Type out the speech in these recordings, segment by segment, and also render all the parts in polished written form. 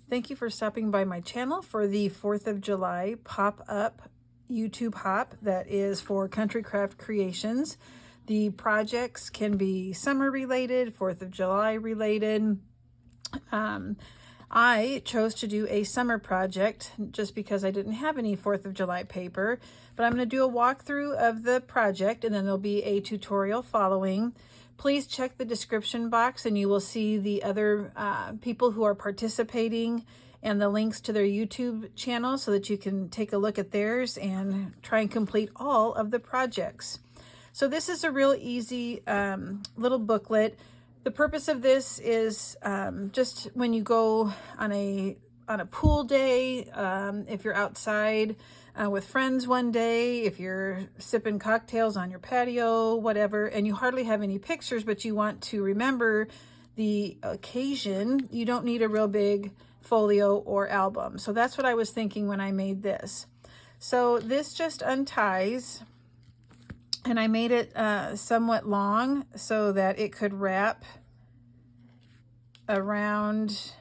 Thank you for stopping by my channel for the 4th of July pop-up YouTube hop that is for Country Craft Creations. The projects can be summer related, 4th of July related. I chose to do a summer project just because I didn't have any 4th of July paper, but I'm going to do a walkthrough of the project and then there'll be a tutorial following. Please check the description box and you will see the other people who are participating and the links to their YouTube channel so that you can take a look at theirs and try and complete all of the projects. So this is a real easy little booklet. The purpose of this is just when you go on a pool day, if you're outside with friends one day, if you're sipping cocktails on your patio, whatever, and you hardly have any pictures, but you want to remember the occasion, you don't need a real big folio or album. So that's what I was thinking when I made this. So this just unties, and I made it somewhat long so that it could wrap around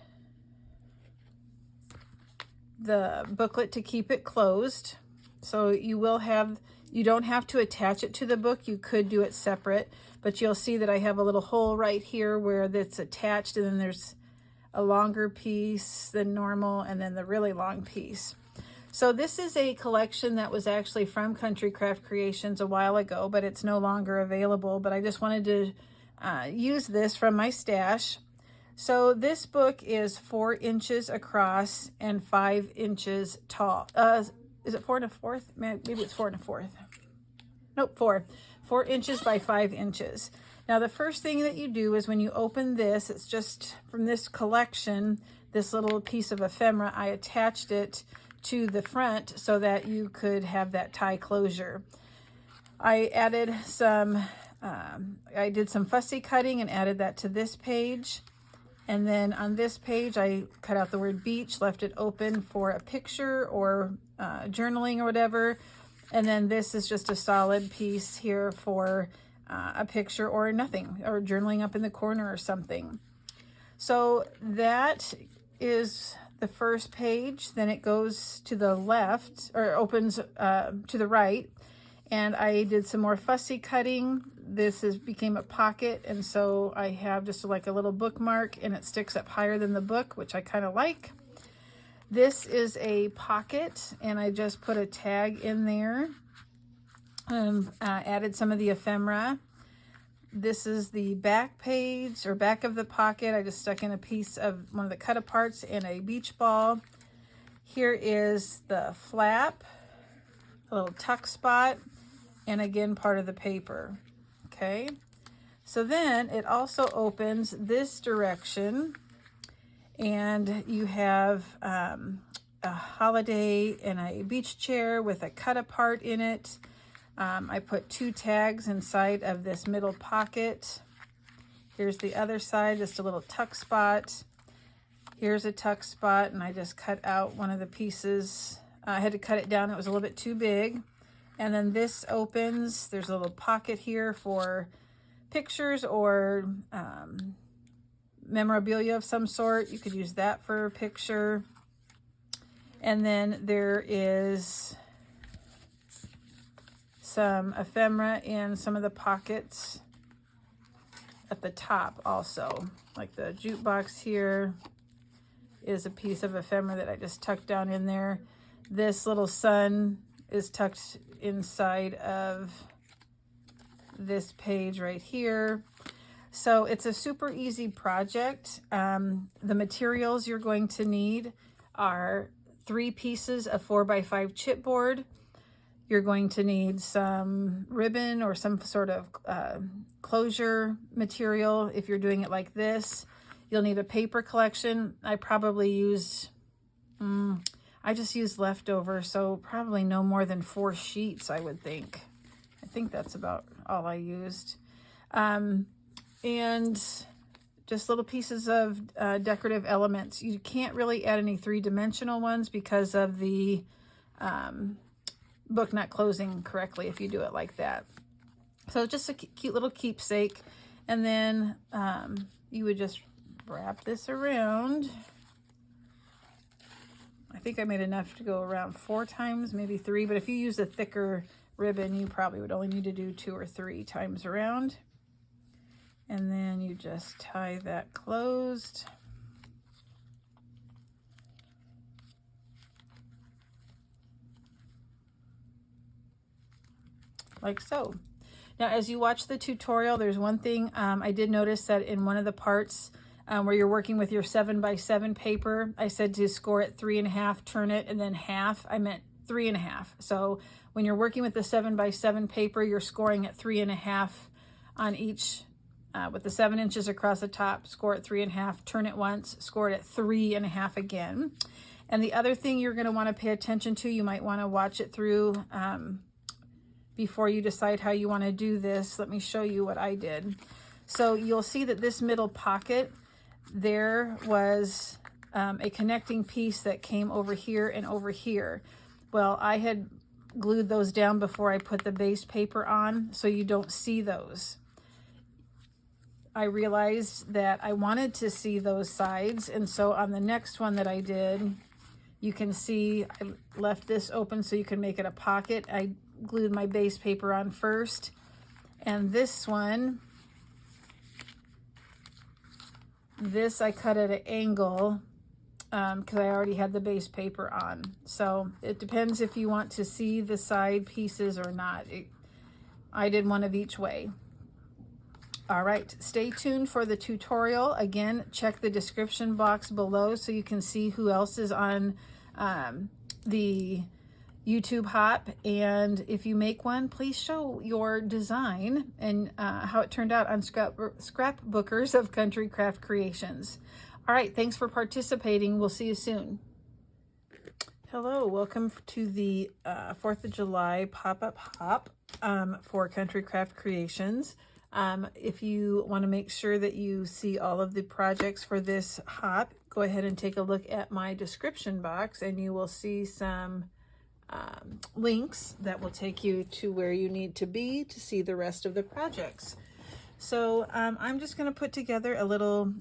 the booklet to keep it closed. So you don't have to attach it to the book. You could do it separate, but you'll see that I have a little hole right here where that's attached, and then there's a longer piece than normal and then the really long piece. So this is a collection that was actually from Country Craft Creations a while ago, but it's no longer available, but I just wanted to use this from my stash. So this book is 4 inches across and 5 inches tall. Is it 4 1/4? Maybe it's 4 1/4. Nope, 4. 4 inches by 5 inches. Now the first thing that you do is when you open this, it's just from this collection, this little piece of ephemera, I attached it to the front so that you could have that tie closure. I added some, I did some fussy cutting and added that to this page. And then on this page, I cut out the word beach, left it open for a picture or journaling or whatever. And then this is just a solid piece here for a picture or nothing, or journaling up in the corner or something. So that is the first page. Then it goes to the left, or opens to the right. And I did some more fussy cutting. This became a pocket, and so I have just like a little bookmark, and it sticks up higher than the book, which I kind of like. This is a pocket, and I just put a tag in there. Added some of the ephemera. This is the back page, or back of the pocket. I just stuck in a piece of one of the cut aparts and a beach ball. Here is the flap, a little tuck spot, and again part of the paper. Okay, so then it also opens this direction, and you have a holiday and a beach chair with a cut apart in it. I put 2 tags inside of this middle pocket. Here's the other side, just a little tuck spot. Here's a tuck spot, and I just cut out one of the pieces. I had to cut it down, it was a little bit too big. And then this opens, there's a little pocket here for pictures or memorabilia of some sort. You could use that for a picture. And then there is some ephemera in some of the pockets at the top also. Like the jukebox here is a piece of ephemera that I just tucked down in there. This little sun is tucked inside of this page right here. So it's a super easy project. The materials you're going to need are 3 pieces of 4x5 chipboard. You're going to need some ribbon or some sort of closure material if you're doing it like this. You'll need a paper collection. I probably used, I just used leftover, so probably no more than 4 sheets, I would think. I think that's about all I used. And just little pieces of decorative elements. You can't really add any 3-dimensional ones because of the book not closing correctly if you do it like that. So just a cute little keepsake. And then you would just wrap this around think I made enough to go around 4 times, maybe 3, but if you use a thicker ribbon, you probably would only need to do 2 or 3 times around. And then you just tie that closed. Like so. Now, as you watch the tutorial, there's one thing I did notice that in one of the parts where you're working with your 7x7 paper, I said to score it 3.5, turn it, and then half. I meant 3.5. So when you're working with the 7x7 paper, you're scoring at 3.5 on each, with the 7 inches across the top, score at 3.5, turn it once, score it at 3.5 again. And the other thing you're going to want to pay attention to, you might want to watch it through before you decide how you want to do this. Let me show you what I did. So you'll see that this middle pocket, there was a connecting piece that came over here and over here. Well, I had glued those down before I put the base paper on, so you don't see those. I realized that I wanted to see those sides, and so on the next one that I did, you can see I left this open so you can make it a pocket. I glued my base paper on first, and this one, this I cut at an angle because I already had the base paper on. So it depends if you want to see the side pieces or not. I did one of each way. All right, stay tuned for the tutorial. Again, check the description box below so you can see who else is on the YouTube Hop. And if you make one, please show your design and how it turned out on Scrapbookers of Country Craft Creations. All right, thanks for participating. We'll see you soon. Hello, welcome to the 4th of July pop-up hop for Country Craft Creations. If you want to make sure that you see all of the projects for this hop, go ahead and take a look at my description box and you will see some links that will take you to where you need to be to see the rest of the projects. So I'm just going to put together a little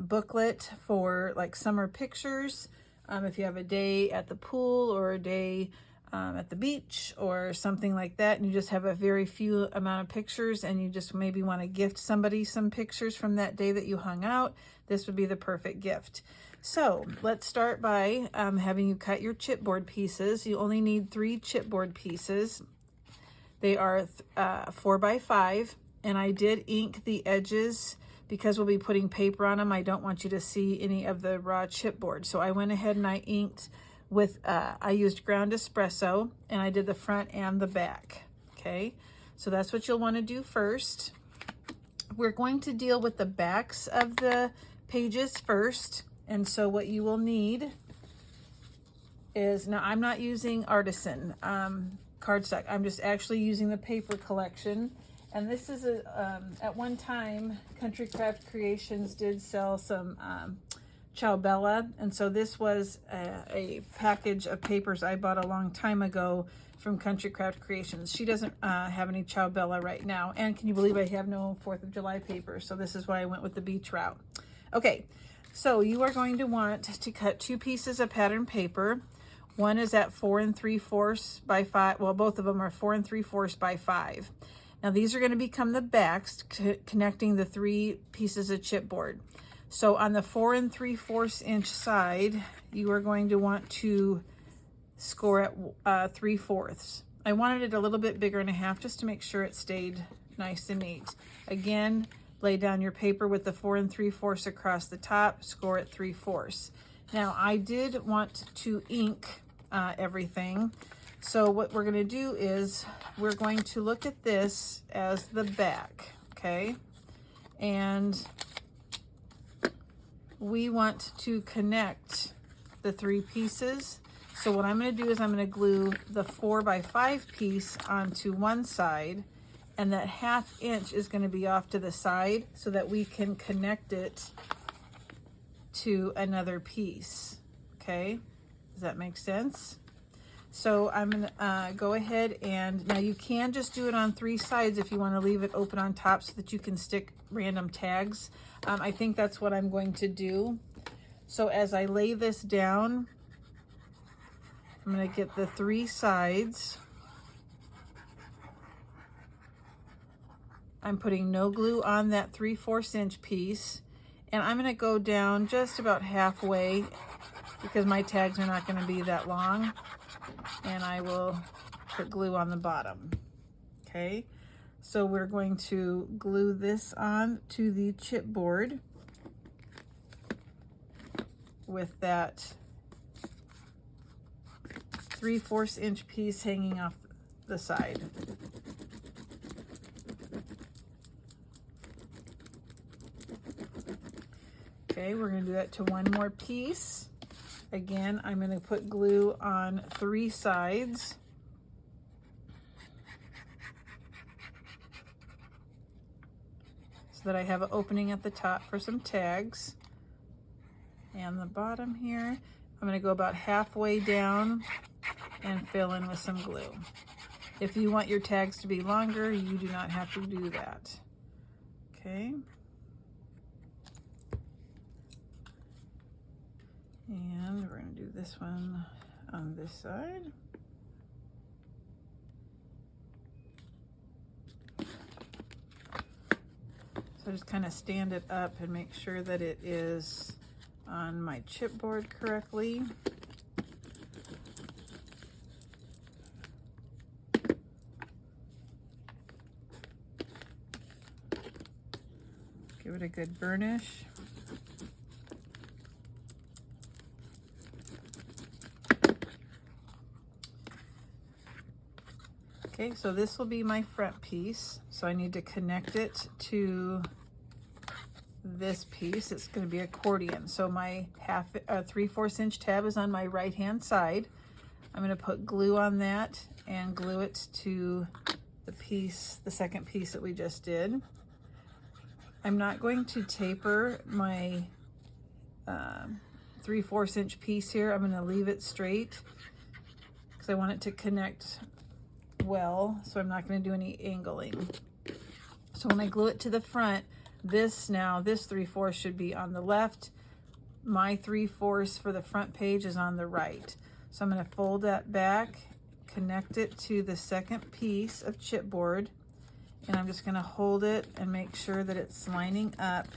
booklet for like summer pictures. If you have a day at the pool or a day at the beach or something like that, and you just have a very few amount of pictures and you just maybe want to gift somebody some pictures from that day that you hung out, this would be the perfect gift. So let's start by having you cut your chipboard pieces. You only need 3 chipboard pieces. They are 4x5, and I did ink the edges because we'll be putting paper on them. I don't want you to see any of the raw chipboard. So I went ahead and I inked with, I used ground espresso, and I did the front and the back. Okay, so that's what you'll want to do first. We're going to deal with the backs of the pages first. And so what you will need is, now I'm not using Artisan cardstock. I'm just actually using the paper collection. And this is at one time, Country Craft Creations did sell some Ciao Bella, and so this was a package of papers I bought a long time ago from Country Craft Creations. She doesn't have any Ciao Bella right now, and can you believe I have no 4th of July paper? So this is why I went with the beach route. Okay, so you are going to want to cut 2 pieces of pattern paper. One is at 4 3/4 by 5. Well, both of them are 4 3/4 by 5. Now these are going to become the backs connecting the 3 pieces of chipboard. So on the 4 3/4 inch side, you are going to want to score at 3/4. I wanted it a little bit bigger and a half just to make sure it stayed nice and neat. Again, lay down your paper with the 4 3/4 across the top, score at 3/4. Now I did want to ink everything. So what we're going to do is we're going to look at this as the back, okay? And we want to connect the 3 pieces. So what I'm going to do is I'm going to glue the 4x5 piece onto one side, and that 1/2 inch is going to be off to the side so that we can connect it to another piece, okay? Does that make sense? So I'm going to go ahead and, now you can just do it on 3 sides if you want to leave it open on top so that you can stick random tags. I think that's what I'm going to do. So as I lay this down, I'm going to get the 3 sides. I'm putting no glue on that 3/4 inch piece, and I'm going to go down just about halfway because my tags are not going to be that long, and I will put glue on the bottom. Okay, so we're going to glue this on to the chipboard with that 3/4 inch piece hanging off the side. Okay, we're going to do that to one more piece. Again, I'm going to put glue on 3 sides. So that I have an opening at the top for some tags. And the bottom here, I'm going to go about halfway down and fill in with some glue. If you want your tags to be longer, you do not have to do that. Okay. And we're going to do this one on this side. So just kind of stand it up and make sure that it is on my chipboard correctly. Give it a good burnish. Okay, so this will be my front piece. So I need to connect it to this piece. It's going to be accordion. So my 3/4 inch tab is on my right hand side. I'm going to put glue on that and glue it to the piece, the second piece that we just did. I'm not going to taper my 3/4 inch piece here. I'm going to leave it straight because I want it to connect well, so I'm not going to do any angling. So when I glue it to the front, this 3/4 should be on the left. My 3/4 for the front page is on the right. So I'm going to fold that back, connect it to the second piece of chipboard, and I'm just going to hold it and make sure that it's lining up.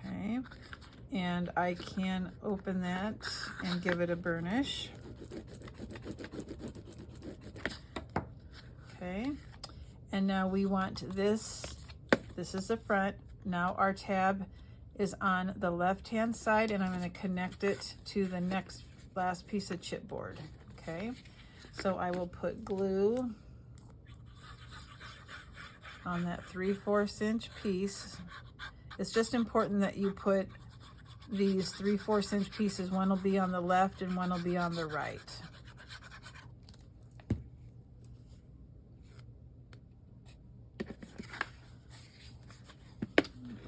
Okay. And I can open that and give it a burnish. Okay, and now we want this is the front. Now our tab is on the left hand side, and I'm going to connect it to the last piece of chipboard. Okay, so I will put glue on that 3/4 inch piece. It's just important that you put these 3/4 inch pieces, one will be on the left and one will be on the right.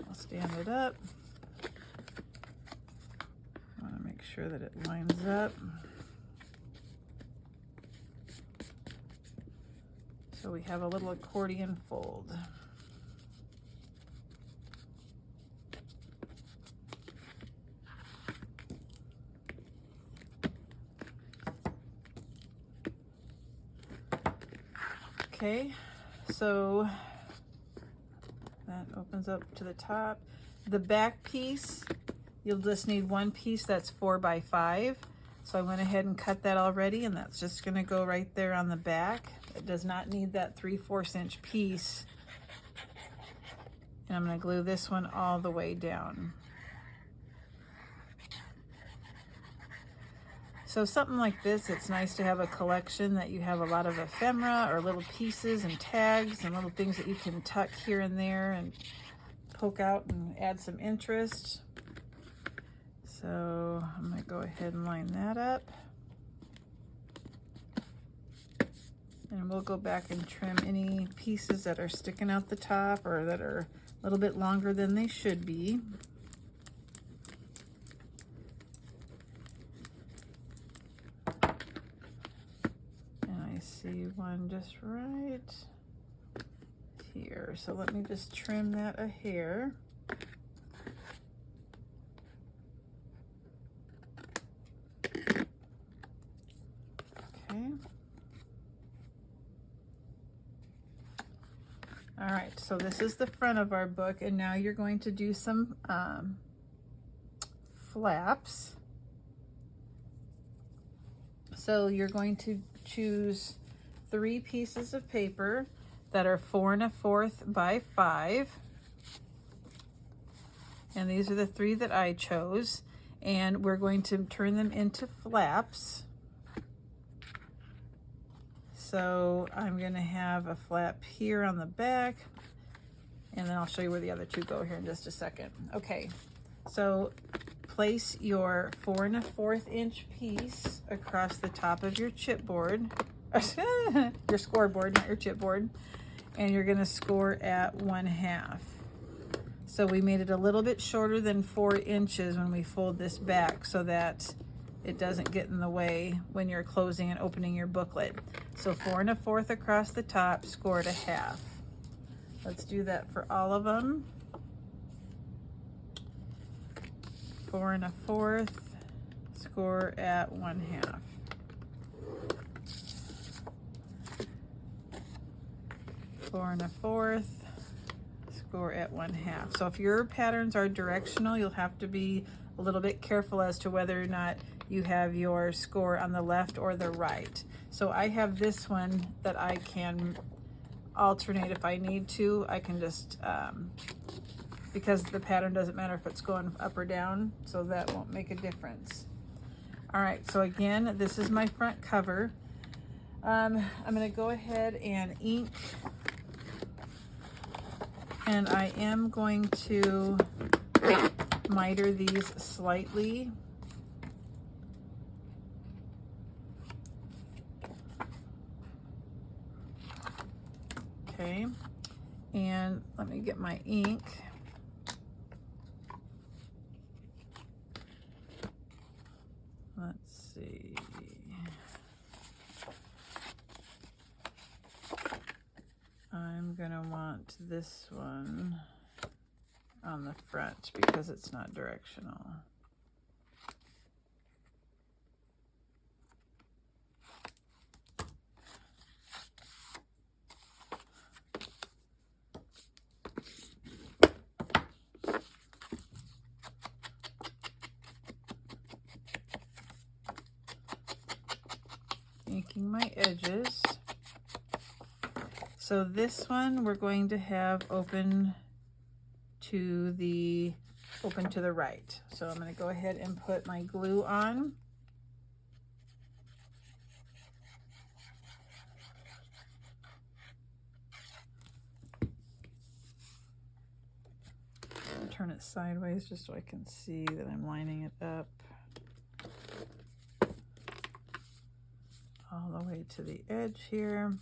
I'll stand it up. I want to make sure that it lines up. So we have a little accordion fold. Okay, so that opens up to the top. The back piece, you'll just need one piece that's 4 by 5. So I went ahead and cut that already, and that's just going to go right there on the back. It does not need that 3/4 inch piece. And I'm going to glue this one all the way down. So something like this, it's nice to have a collection that you have a lot of ephemera or little pieces and tags and little things that you can tuck here and there and poke out and add some interest. So I'm going to go ahead and line that up. And we'll go back and trim any pieces that are sticking out the top or that are a little bit longer than they should be. And I see one just right here. here. So let me just trim that a hair. Okay. All right, so this is the front of our book, and now you're going to do some flaps. So you're going to choose 3 pieces of paper that are 4 1/4 by 5. And these are the 3 that I chose. And we're going to turn them into flaps. So I'm going to have a flap here on the back, and then I'll show you where the other 2 go here in just a second. Okay, so place your 4 1/4 inch piece across the top of your chipboard, your scoreboard, not your chipboard, and you're going to score at 1/2. So we made it a little bit shorter than 4 inches when we fold this back so that it doesn't get in the way when you're closing and opening your booklet. So 4 1/4 across the top, score at 1/2. Let's do that for all of them. 4 1/4, score at 1/2. 4 1/4, score at 1/2. So if your patterns are directional, you'll have to be a little bit careful as to whether or not you have your score on the left or the right. So I have this one that I can alternate if I need to. I can just, because the pattern doesn't matter if it's going up or down, so that won't make a difference. All right, so again, this is my front cover. I'm gonna go ahead and ink, and I am going to miter these slightly. Okay, and let me get my ink. Let's see. I'm gonna want this one on the front because it's not directional. Inking my edges. So this one we're going to have open to the right. So I'm going to go ahead and put my glue on. Turn it sideways just so I can see that I'm lining it up all the way to the edge here.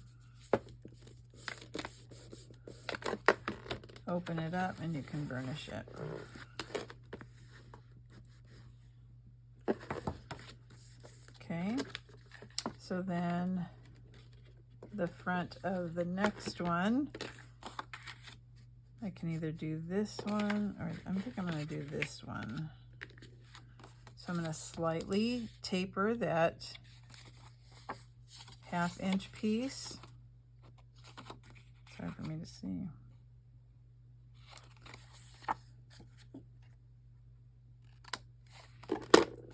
Open it up and you can burnish it. Okay, so then the front of the next one, I can either do this one, or I think I'm going to do this one. So I'm going to slightly taper that 1/2 inch piece. It's hard for me to see.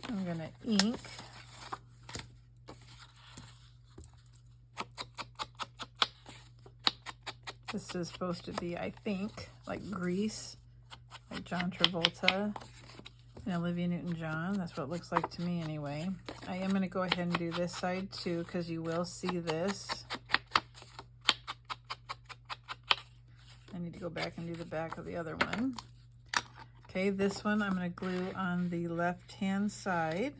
I'm going to ink. This is supposed to be, I think, like grease, like John Travolta and Olivia Newton-John. That's what it looks like to me anyway. I am going to go ahead and do this side too, because you will see this. I need to go back and do the back of the other one. Okay, this one I'm going to glue on the left-hand side.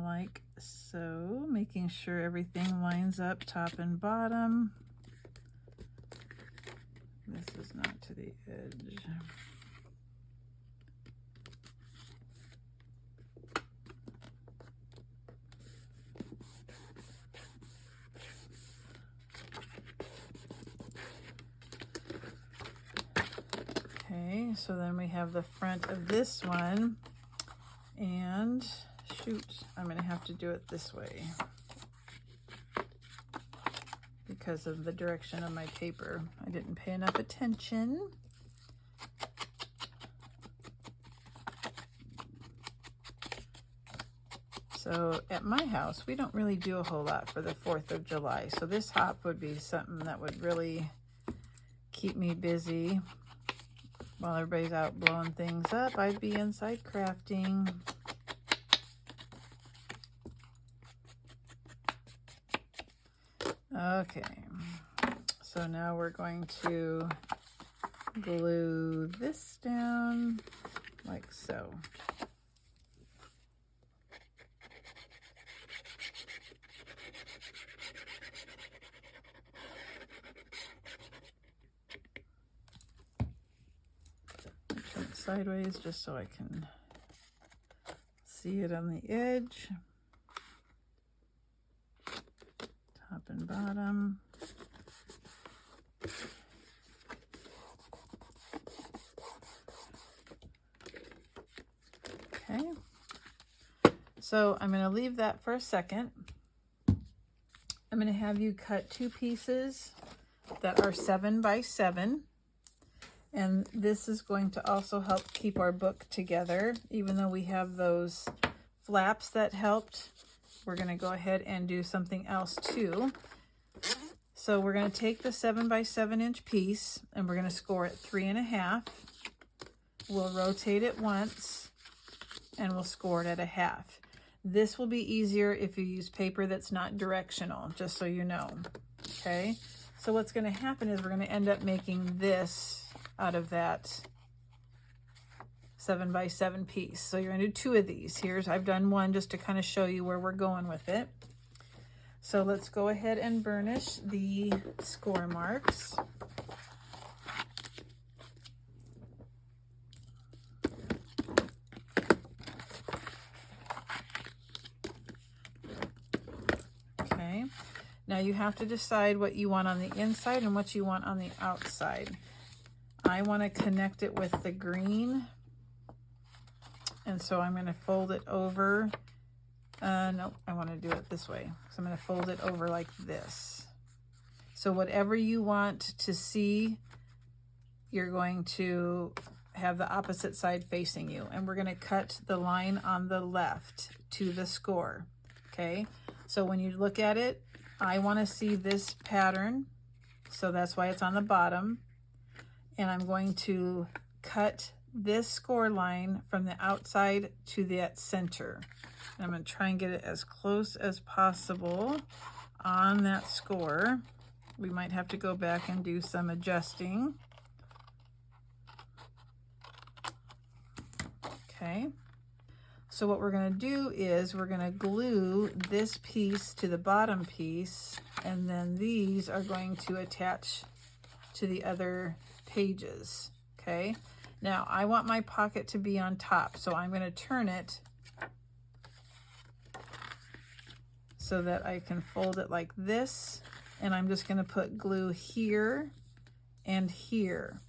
Like so, making sure everything lines up top and bottom. This is not to the edge. Okay, so then we have the front of this one, and shoot, I'm going to have to do it this way because of the direction of my paper. I didn't pay enough attention. So at my house, we don't really do a whole lot for the 4th of July. So this hop would be something that would really keep me busy. While everybody's out blowing things up, I'd be inside crafting. Okay, so now we're going to glue this down like so. Turn it sideways just so I can see it on the edge. Top and bottom. Okay, so I'm going to leave that for a second. I'm going to have you cut 2 pieces that are 7 by 7. And this is going to also help keep our book together. Even though we have those flaps that helped, we're going to go ahead and do something else too. So we're going to take the 7 by 7 inch piece and we're going to score it 3.5. We'll rotate it once and we'll score it at 1/2. This will be easier if you use paper that's not directional, just so you know. Okay, so what's going to happen is we're going to end up making this out of that 7 by 7 piece. So you're going to do 2 of these. I've done one just to kind of show you where we're going with it. So let's go ahead and burnish the score marks. Okay, now you have to decide what you want on the inside and what you want on the outside. I want to connect it with the green, and so I'm going to fold it over. No, I want to do it this way. So I'm going to fold it over like this. So whatever you want to see, you're going to have the opposite side facing you. And we're going to cut the line on the left to the score. Okay, so when you look at it, I want to see this pattern. So that's why it's on the bottom. And I'm going to cut this score line from the outside to that center. And I'm going to try and get it as close as possible on that score. We might have to go back and do some adjusting. Okay, so what we're going to do is we're going to glue this piece to the bottom piece, and then these are going to attach to the other pages. Okay, now I want my pocket to be on top, so I'm going to turn it so that I can fold it like this, and I'm just going to put glue here and here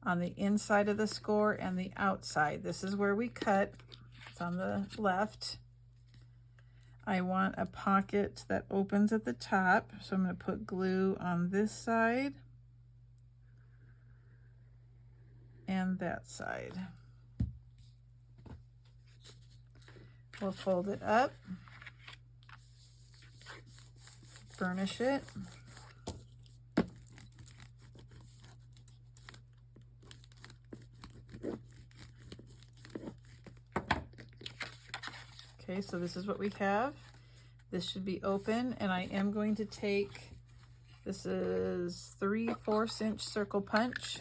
on the inside of the score and the outside. This is where we cut. It's on the left. I want a pocket that opens at the top, so I'm going to put glue on this side and that side. We'll fold it up, burnish it. Okay, so this is what we have. This should be open, and I am going to take, this is 3/4 inch circle punch,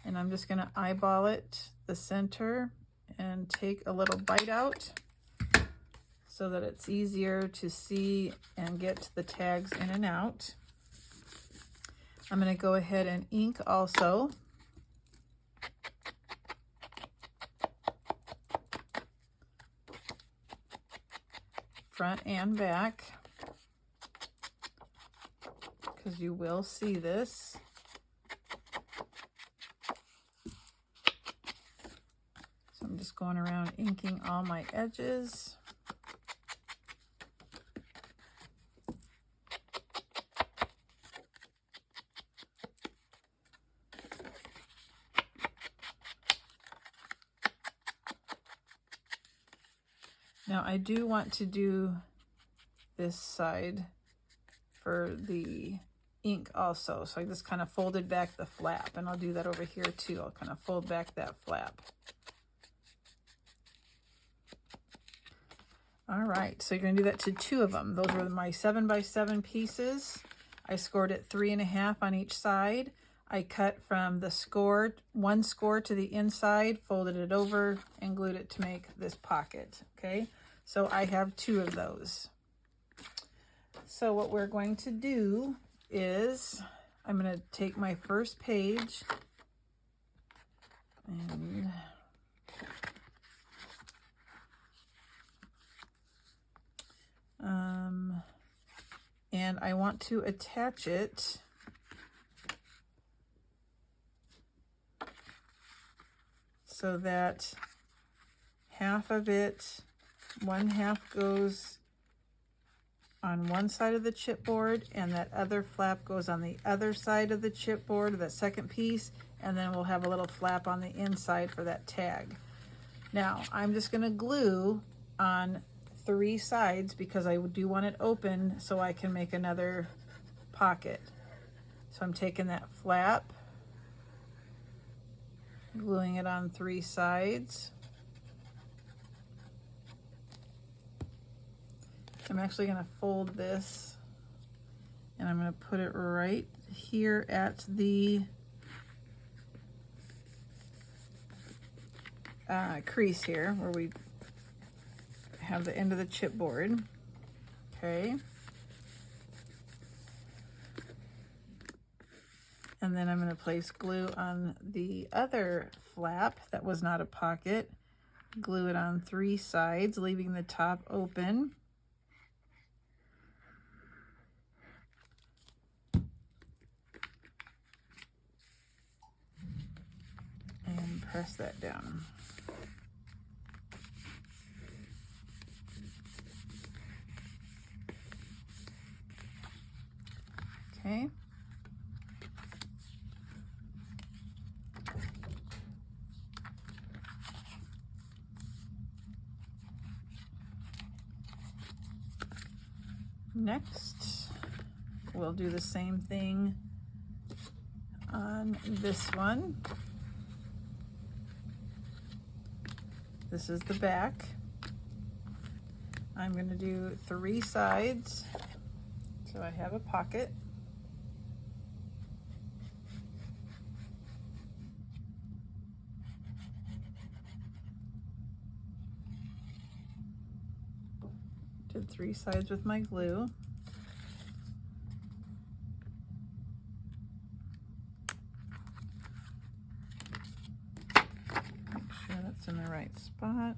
and I'm just going to eyeball it, the center, and take a little bite out so that it's easier to see and get the tags in and out. I'm going to go ahead and ink also. Front and back, because you will see this. So I'm just going around inking all my edges. Now I do want to do this side for the ink also. So I just kind of folded back the flap, and I'll do that over here too. I'll kind of fold back that flap. All right, so you're gonna do that to 2 of them. Those were my 7x7 pieces. I scored it 3.5 on each side. I cut from the score, 1 score to the inside, folded it over, and glued it to make this pocket, okay? So I have 2 of those. So what we're going to do is, I'm gonna take my first page and I want to attach it so that half of it, 1/2 goes on one side of the chipboard, and that other flap goes on the other side of the chipboard, that second piece, and then we'll have a little flap on the inside for that tag. Now, I'm just gonna glue on 3 sides because I do want it open so I can make another pocket. So I'm taking that flap, gluing it on 3 sides. I'm actually going to fold this, and I'm going to put it right here at the crease here where we have the end of the chipboard. Okay. And then I'm going to place glue on the other flap that was not a pocket. Glue it on 3 sides, leaving the top open. And press that down. Okay. Next, we'll do the same thing on this one. This is the back. I'm going to do 3 sides, so I have a pocket. Did 3 sides with my glue. Make sure that's in the right spot.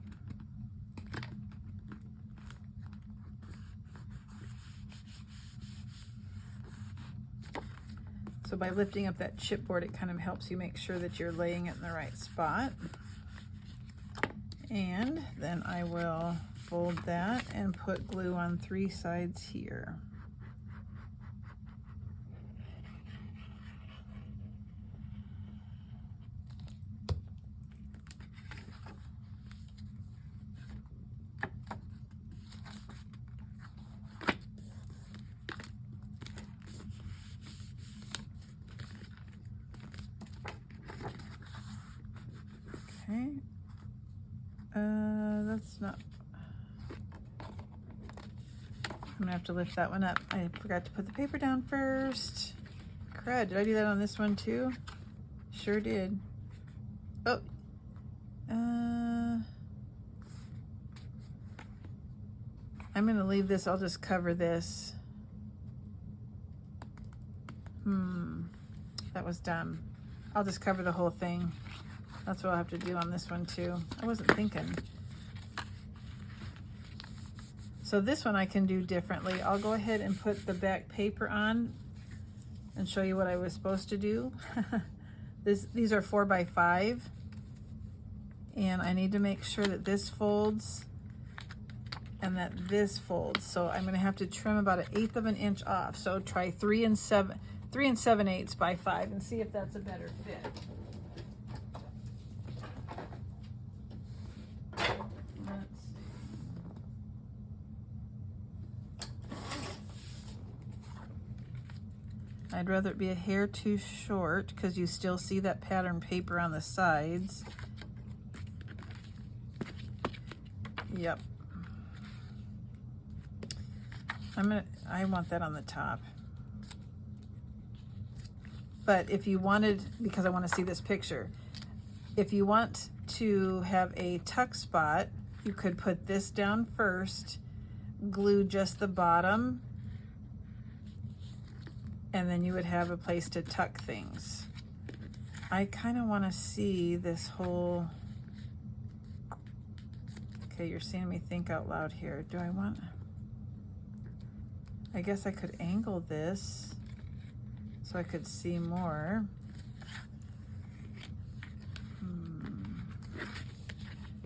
So by lifting up that chipboard, it kind of helps you make sure that you're laying it in the right spot. And then I will fold that and put glue on 3 sides here. Okay. That's not... I'm gonna have to lift that one up. I forgot to put the paper down first. Crud, did I do that on this one too? Sure did. Oh. I'm gonna leave this, I'll just cover this. That was dumb. I'll just cover the whole thing. That's what I'll have to do on this one too. I wasn't thinking. So this one I can do differently. I'll go ahead and put the back paper on and show you what I was supposed to do. These are 4x5. And I need to make sure that this folds and that this folds. So I'm gonna have to trim about 1/8 of an inch off. So try 3 7/8 by 5 and see if that's a better fit. Let's see. I'd rather it be a hair too short because you still see that pattern paper on the sides. Yep. I want that on the top. But if you wanted, because I want to see this picture, if you want to have a tuck spot, you could put this down first, glue just the bottom, and then you would have a place to tuck things. I kind of want to see this whole, okay, you're seeing me think out loud here. Do I want, I guess I could angle this so I could see more.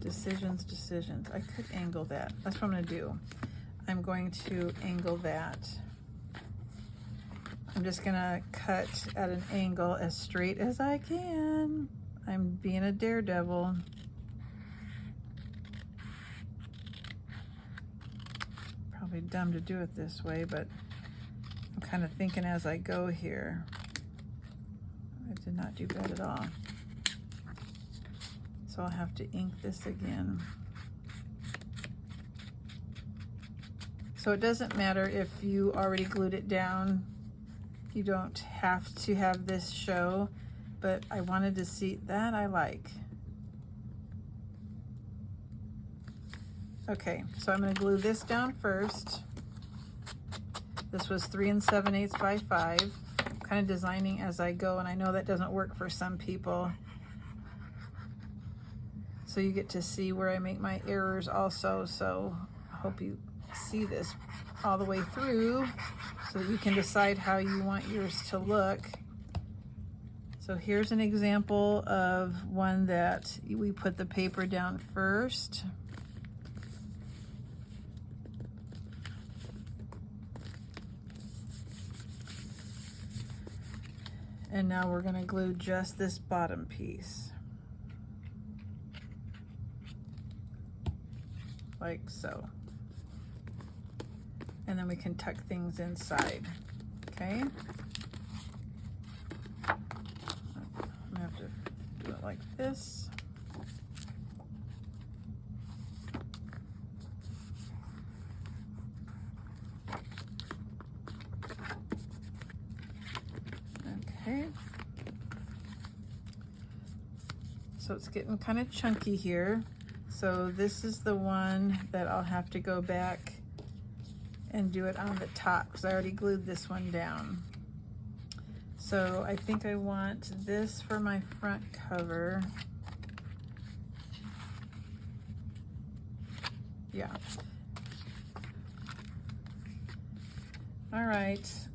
Decisions. I could angle that. That's what I'm gonna do. I'm going to angle that. I'm just gonna cut at an angle as straight as I can. I'm being a daredevil. Probably dumb to do it this way, but I'm kind of thinking as I go here. I did not do bad at all. So I'll have to ink this again. So it doesn't matter if you already glued it down. You don't have to have this show, but I wanted to see that I like. Okay, so I'm gonna glue this down first. This was 3 7/8 by 5. I'm kind of designing as I go, and I know that doesn't work for some people. So you get to see where I make my errors also. So I hope you see this all the way through so that you can decide how you want yours to look. So here's an example of one that we put the paper down first. And now we're going to glue just this bottom piece. Like so. And then we can tuck things inside. Okay? I'm gonna have to do it like this. Okay. So it's getting kind of chunky here. So this is the one that I'll have to go back and do it on the top because I already glued this one down. So I think I want this for my front cover. Yeah. All right,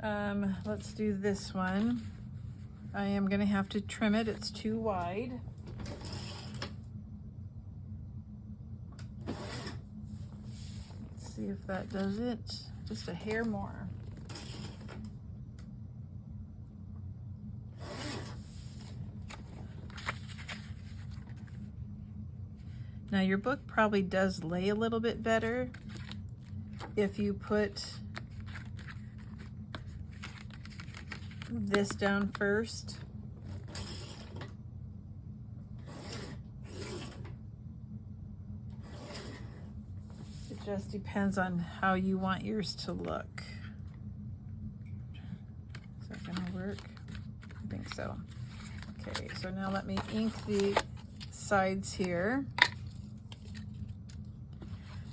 let's do this one. I am gonna have to trim it, it's too wide. Let's see if that does it. Just a hair more. Now your book probably does lay a little bit better if you put this down first. It just depends on how you want yours to look. Is that gonna work? I think so. Okay, so now let me ink the sides here.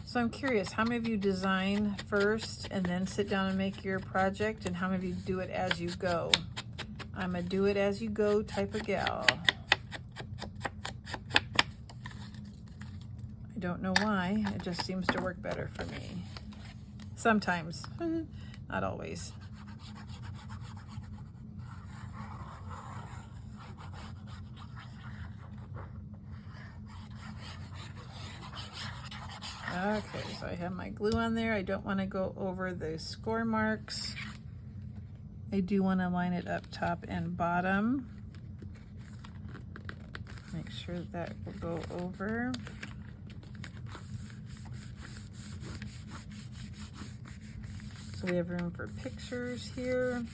So I'm curious, how many of you design first and then sit down and make your project, and how many of you do it as you go? I'm a do it as you go type of gal. I don't know why, it just seems to work better for me. Sometimes, not always. Okay, so I have my glue on there. I don't want to go over the score marks. I do want to line it up top and bottom. Make sure that will go over. So we have room for pictures here.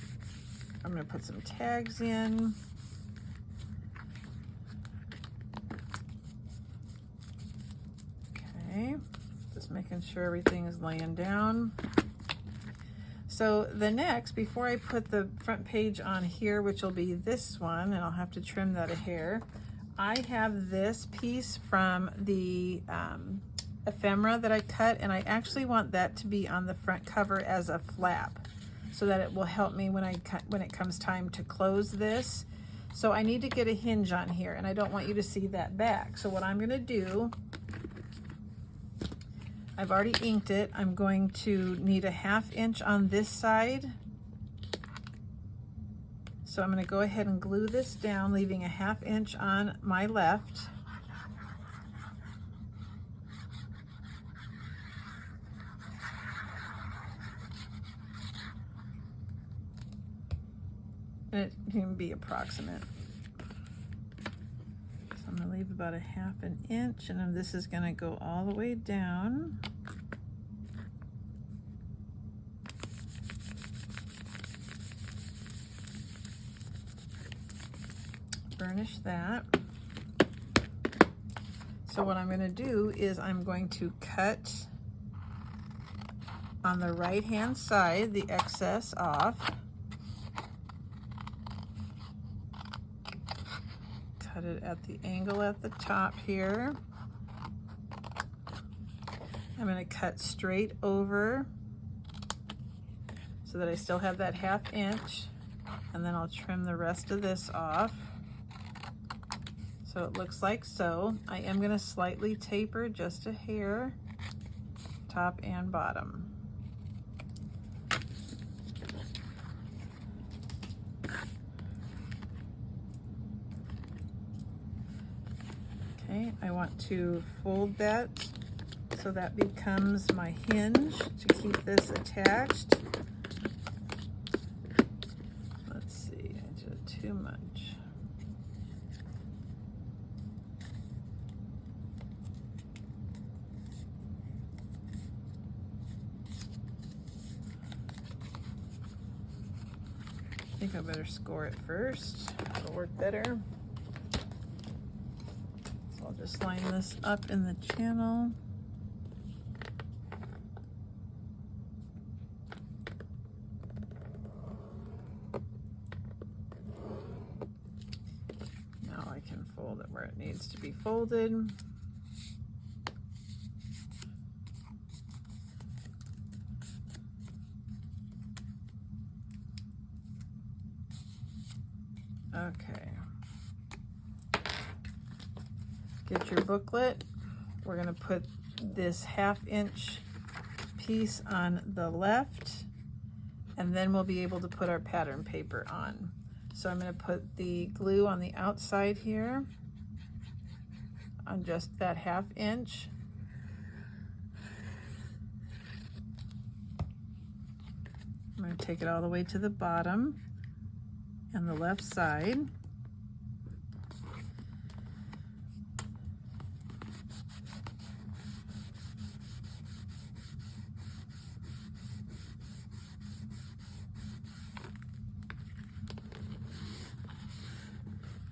I'm going to put some tags in. Okay, just making sure everything is laying down. So the next, before I put the front page on here, which will be this one, and I'll have to trim that a hair, I have this piece from the ephemera that I cut, and I actually want that to be on the front cover as a flap so that it will help me when it comes time to close this. So I need to get a hinge on here, and I don't want you to see that back. So what I'm going to do, I've already inked it. I'm going to need a 1/2 inch on this side. So I'm going to go ahead and glue this down, leaving a 1/2 inch on my left. And it can be approximate. So I'm going to leave about a 1/2 inch, and then this is going to go all the way down. Burnish that. So what I'm going to do is I'm going to cut on the right hand side the excess off. Cut it at the angle at the top here. I'm going to cut straight over so that I still have that 1/2 inch, and then I'll trim the rest of this off. So it looks like so. I am going to slightly taper just a hair, top and bottom. Okay, I want to fold that so that becomes my hinge to keep this attached. Let's see, I did too much. I think I better score it first. It'll work better. So I'll just line this up in the channel. Now I can fold it where it needs to be folded. Okay. Get your booklet. We're going to put this 1/2 inch piece on the left, and then we'll be able to put our pattern paper on. So I'm going to put the glue on the outside here on just that 1/2 inch. I'm going to take it all the way to the bottom and the left side.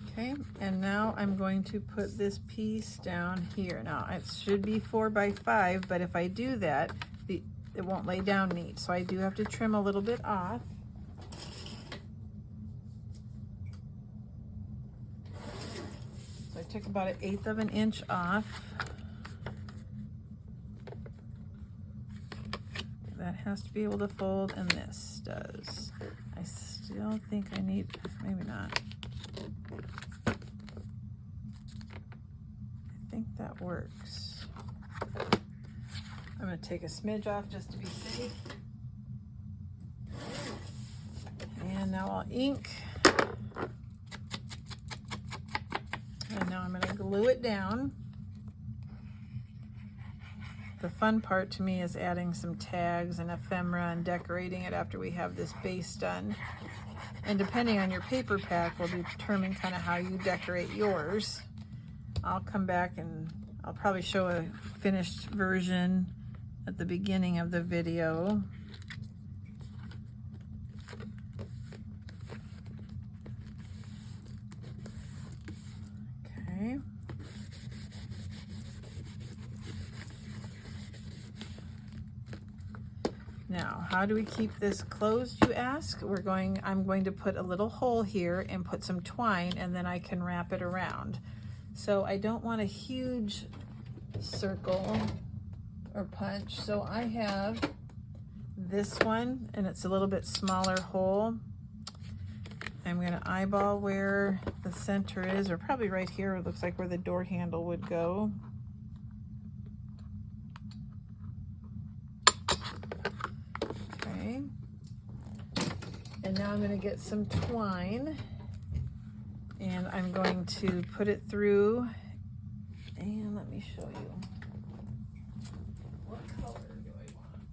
Okay, and now I'm going to put this piece down here. Now it should be 4 by 5, but if I do that, it won't lay down neat. So I do have to trim a little bit off. So I took about 1/8 of an inch off. That has to be able to fold, and this does. I still think I need, maybe not. I think that works. I'm going to take a smidge off just to be safe. And now I'll ink. And now I'm going to glue it down. The fun part to me is adding some tags and ephemera and decorating it after we have this base done. And depending on your paper pack will determine kind of how you decorate yours. I'll come back and I'll probably show a finished version at the beginning of the video. Okay. Now, how do we keep this closed, you ask? I'm going to put a little hole here and put some twine, and then I can wrap it around. So I don't want a huge circle or punch, so I have this one, and it's a little bit smaller hole. I'm going to eyeball where the center is, or probably right here. It looks like where the door handle would go. Okay. And now I'm going to get some twine, and I'm going to put it through, and let me show you. What color do I want?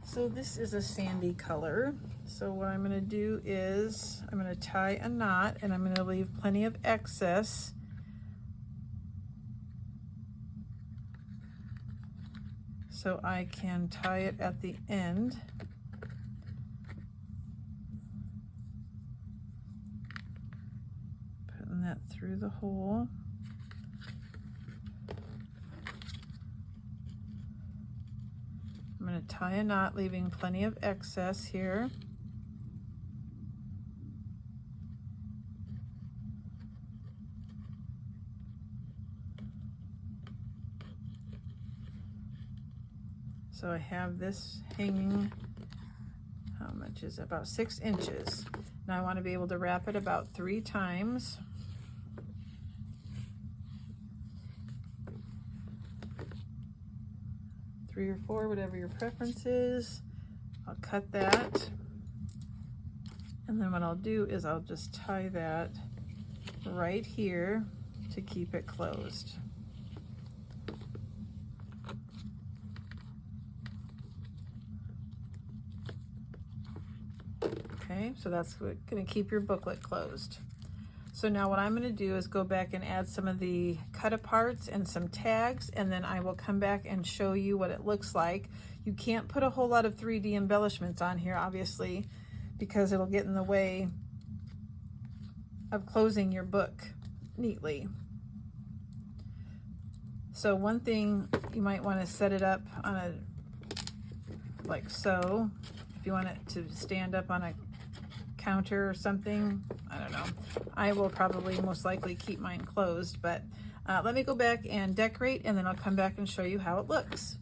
So this is a sandy color. So what I'm going to do is I'm going to tie a knot, and I'm going to leave plenty of excess. So I can tie it at the end. Putting that through the hole. I'm going to tie a knot, leaving plenty of excess here. So I have this hanging, how much is it? About 6 inches. Now I want to be able to wrap it about 3 times. Three or 4, whatever your preference is. I'll cut that. And then what I'll do is I'll just tie that right here to keep it closed. Okay, so that's going to keep your booklet closed. So now what I'm going to do is go back and add some of the cut aparts and some tags, and then I will come back and show you what it looks like. You can't put a whole lot of 3D embellishments on here, obviously, because it'll get in the way of closing your book neatly. So one thing, you might want to set it up on a, like so, if you want it to stand up on a counter or something. I don't know. I will probably most likely keep mine closed, but let me go back and decorate, and then I'll come back and show you how it looks.